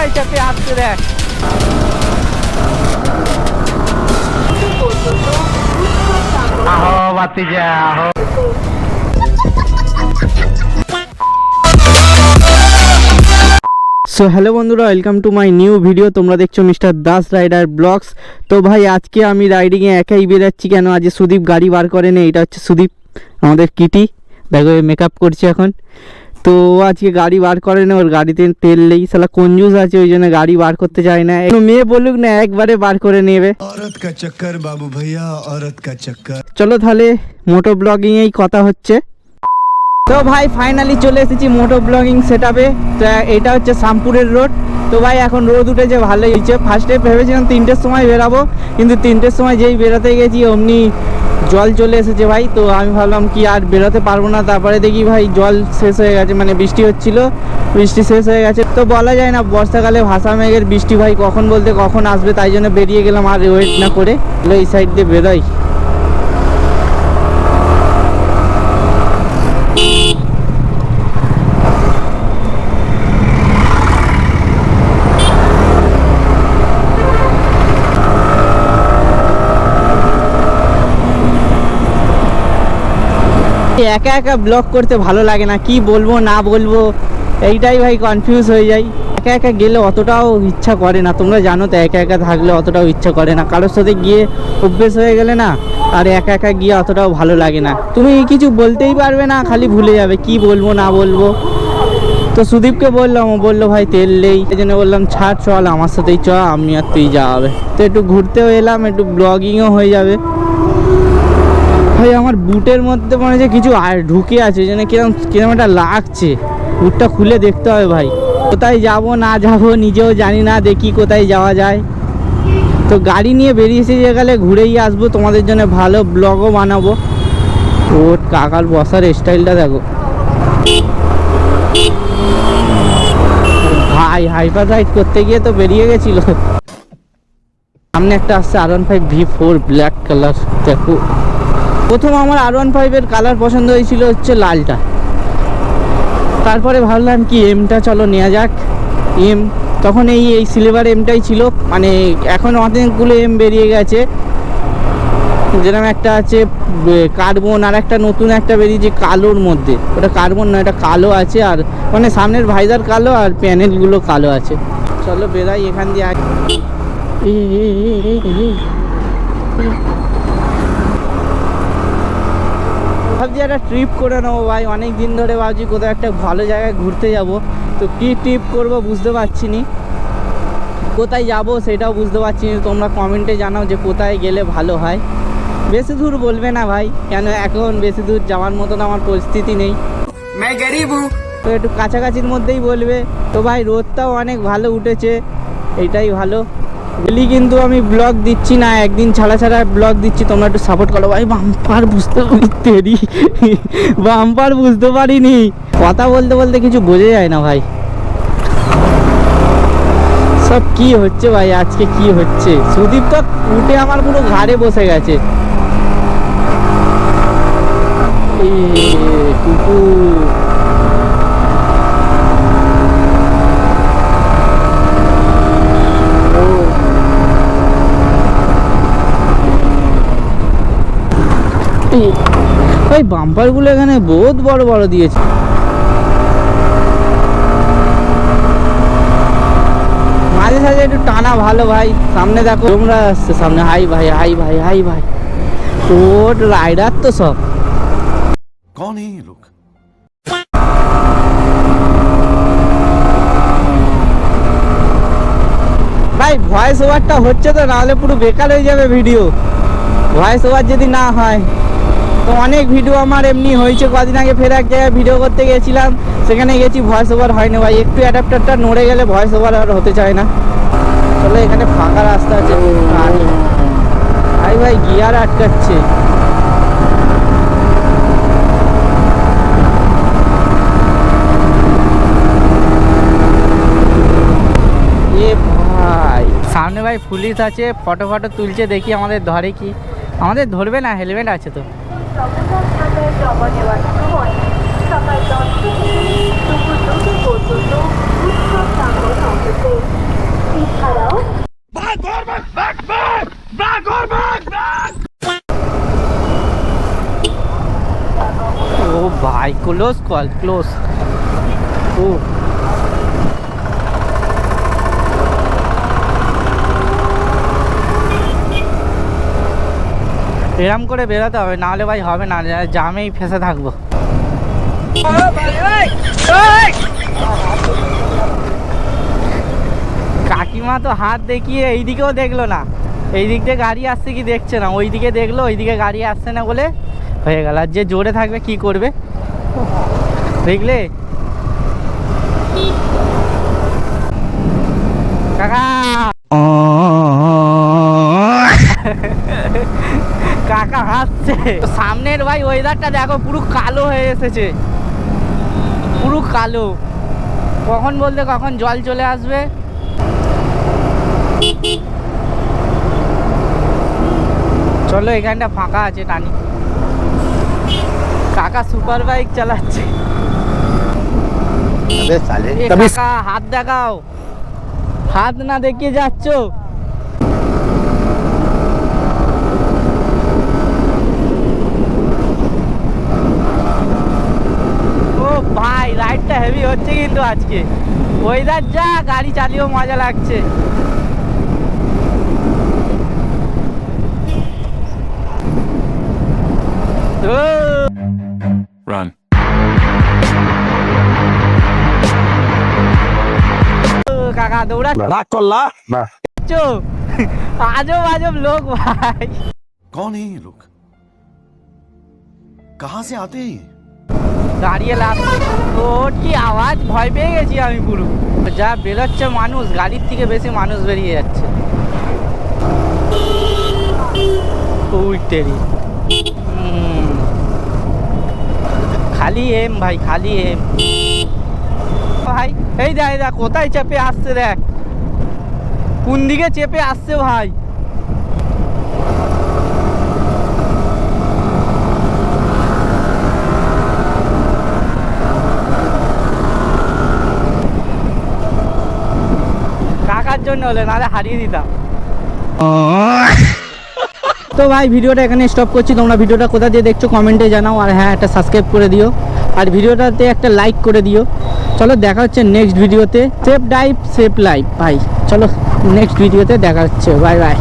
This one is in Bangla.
কোথায় চাপে আসছে দেখ। আহো বাতি যা আহো। সো হ্যালো বন্ধুরা, welcome to my new video. তোমরা দেখছো মিস্টার দাস রাইডার ব্লগস। তো ভাই আজকে আমি রাইডিংয়ে একাই বেরাচ্ছি কেন, আজ সুদীপ গাড়ি বার করে নেই। এটা হচ্ছে সুদীপ, আমাদের কিটি। দেখো মেকআপ করছে এখন। তো আজকে গাড়ি বার করে না, ওর গাড়িতে তেল নেই, শালা কঞ্জুস আছে, ওই জন্য গাড়ি বার করতে চায় না। মেয়ে বলুক না, একবারে বার করে নেবে। औरत का चक्कर बाबू भैया, औरत का चक्कर। চলো তাহলে মোটো ব্লগিংয়েই কথা হচ্ছে। তো ভাই ফাইনালি চলে এসেছি মোটো ব্লগিং সেটআপে। তো এটা হচ্ছে শামপুরের রোড। তো ভাই এখন রোদ উঠেছে, ভালোই হয়েছে। ফার্স্টে ভেবেছিলাম 3টের সময় বেরাবো, কিন্তু 3টের সময় যেই বেরোতে গেছি অমনি জল চলে এসেছে ভাই। তো আমি ভাবলাম কি আর বেরোতে পারবো না। তারপরে দেখি ভাই জল শেষ হয়ে গেছে, মানে বৃষ্টি হচ্ছিল, বৃষ্টি শেষ হয়ে গেছে। তো বলা যায় না, বর্ষাকালে ভাষা মেঘের বৃষ্টি ভাই কখন বলতে কখন আসবে, তাই জন্য বেরিয়ে গেলাম আর ওয়েট না করে। এই সাইড দিয়ে বেরোই। একা একা ব্লগ করতে ভালো লাগে না, কি বলবো না বলবো এইটাই ভাই কনফিউজ হয়ে যাই। একা একা গেলে অতটাও ইচ্ছা করে না, তোমরা জানো তো, একা একা থাকলে অতটাও ইচ্ছা করে না। কারোর সাথে গিয়ে অভ্যেস হয়ে গেলে না, আর একা একা গিয়ে অতটাও ভালো লাগে না। তুমি কিছু বলতেই পারবে না, খালি ভুলে যাবে কি বলবো না বলবো। তো সুদীপকে বললাম, ও বললো ভাই তেল নেই। এই জন্য বললাম ছাড়, চল আমার সাথেই চ, আমি আর তুই যাওয়া। তো একটু ঘুরতেও এলাম, একটু ব্লগিংও হয়ে যাবে। ভাই আমার বুটের মধ্যে মনে হচ্ছে কিছু আর ঢুকে আছে, যেন কিরম কিরম একটা লাগছে। বুটটা খুলে দেখতে হবে ভাই। কোথায় যাব না যাব নিজেও জানি না, দেখি কোথায় যাওয়া যায়। তো গাড়ি নিয়ে বেরিয়েছি, যে গেলে ঘুরেই আসবো, তোমাদের জন্য ভালো ব্লগও বানাবো। ওর কাকার বসার স্টাইলটা দেখো ভাই, হাইপার রাইড করতে গিয়ে তো বেরিয়ে গেছিল। সামনে একটা আসছে R15 V4 ব্ল্যাক কালার। দেখো প্রথম আমার R15 এর কালার পছন্দ হয়েছিল হচ্ছে লালটা। তারপরে ভাবলাম কি এমটা চলো নেওয়া যাক। এম তখন এই সিলভার এমটাই ছিল, মানে এখন অনেকগুলো এম বেরিয়ে গেছে। যেরকম একটা আছে কার্বন, আর একটা নতুন একটা বেরিয়েছে কালোর মধ্যে, ওটা কার্বন না, এটা কালো আছে। আর মানে সামনের ভাইজার কালো আর প্যানেলগুলো কালো আছে। চলো বেরাই এখান দিয়ে। ভাবছি একটা ট্রিপ করে নেবো ভাই, অনেক দিন ধরে ভাবছি কোথাও একটা ভালো জায়গায় ঘুরতে যাব। তো কী ট্রিপ করব বুঝতে পারছি নি, কোথায় যাব সেটাও বুঝতে পারছি না। তোমরা কমেন্টে জানাও যে কোথায় গেলে ভালো হয়। বেশি দূর বলবে না ভাই, কেন এখন বেশি দূর যাওয়ার মতন আমার পরিস্থিতি নেই। তো একটু কাছাকাছির মধ্যেই বলবে। তো ভাই রোদটাও অনেক ভালো উঠেছে, এইটাই ভালো। ডেলি কিন্তু আমি ব্লগ দিচ্ছি না, একদিন ছাড়া ছাড়া ব্লগ দিচ্ছি, তোমরা একটু সাপোর্ট করো ভাই। বাম্পার বুঝতে পারি, বাম্পার বুঝতে পারিনি, কথা বলতে বলতে কিছু বোঝা যায় না ভাই। সব কি হচ্ছে ভাই, আজকে কি হচ্ছে। সুদীপ তো উঠে আমার পুরো ঘাড়ে বসে গেছে। কুকুর ভাই, বাম্পার গুলো এখানে বহুত বড় বড় দিয়েছে। মাঝে সাঝে একটু টানা ভালো ভাই। সামনে দেখো তোমরা আসছে, সামনে হাই ভাই, হাই ভাই, হাই ভাই। ওর রাইডার তো সব। कौन है ये लोग? ভাই ভয়েস ওভারটা হচ্ছে তো, নাহলে পুরো বেকার হয়ে যাবে ভিডিও। ভয়েস ওভার যদি না হয় তো অনেক ভিডিও আমার এমনি হয়েছে। কদিন আগে ফের এক জায়গায় ভিডিও করতে গেছিলাম, সেখানে গেছি, ভয়েস ওভার হয় না ভাই। একটু অ্যাডাপ্টারটা নড়ে গেলে ভয়েস ওভার আর হতে চায় না। চলো এখানে ফাঁকা রাস্তা আছে। ভাই ভাই গিয়ার আটকাচ্ছে। ভাই সামনে ভাই পুলিশ আছে, ফটো ফটো তুলছে, দেখি আমাদের ধরে কি। আমাদের ধরবে না, হেলমেট আছে তো। ও ভাই ক্লোজ কল ক্লোজ। ও এরম করে বেরোতে হবে, নাহলে ভাই হবে না, জামেই ফেসে থাকবো। কাকিমা তো হাত দেখিয়ে এইদিকেও দেখলো না, এই দিক দিয়ে গাড়ি আসছে কি দেখছে না, ওইদিকে দেখলো ওইদিকে গাড়ি আসছে না বলে হয়ে গেল। আর যে জোরে থাকবে কি করবে দেখলে? কাকা কাকা হাসছে। সামনের ভাই ওয়েদারটা দেখো পুরো কালো হয়ে এসেছে, পুরো কালো। কখন বলতে কখন জল চলে আসবে। চলো এখানটা ফাঁকা আছে, টানি। কাকা সুপার বাইক চালাচ্ছে। এ কাকা হাত দেখাও, হাত না দেখিয়ে যাচ্ছ। ও ভাই রাইডটা হেভি হচ্ছে কিন্তু আজকে, ওয়েদার যা, গাড়ি চালিয়েও মজা লাগছে। Run. কাকা দৌড়া রাগ করলা না। আজব আজব লোক ভাই। कौन है ये लोग? कहाँ से आते हैं ये? দাঁড়িয়ে লাগছে, ওর কি আওয়াজ, ভয় পেয়ে গেছি আমি পুরো। যা বেরোচ্ছে মানুষ, গাড়ির থেকে বেশি মানুষ বেরিয়ে যাচ্ছে। ওই তেরি খালি এম ভাই, খালি এম ভাই। এই দেখ কোথায় চেপে আসছে, দেখ কোন দিকে চেপে আসছে ভাই। কাকার জন্য হলে, নাহলে হারিয়ে দিতাম। তো ভাই ভিডিওটা এখানে স্টপ করছি। তোমরা ভিডিওটা কোথা দিয়ে দেখছো কমেন্টে জানাও, আর হ্যাঁ একটা সাবস্ক্রাইব করে দিও, আর ভিডিওটাতে একটা লাইক করে দিও। চলো দেখা হচ্ছে নেক্সট ভিডিওতে। সেফ ড্রাইভ সেফ লাইফ ভাই। চলো নেক্সট ভিডিওতে দেখা হচ্ছে, বাই বাই।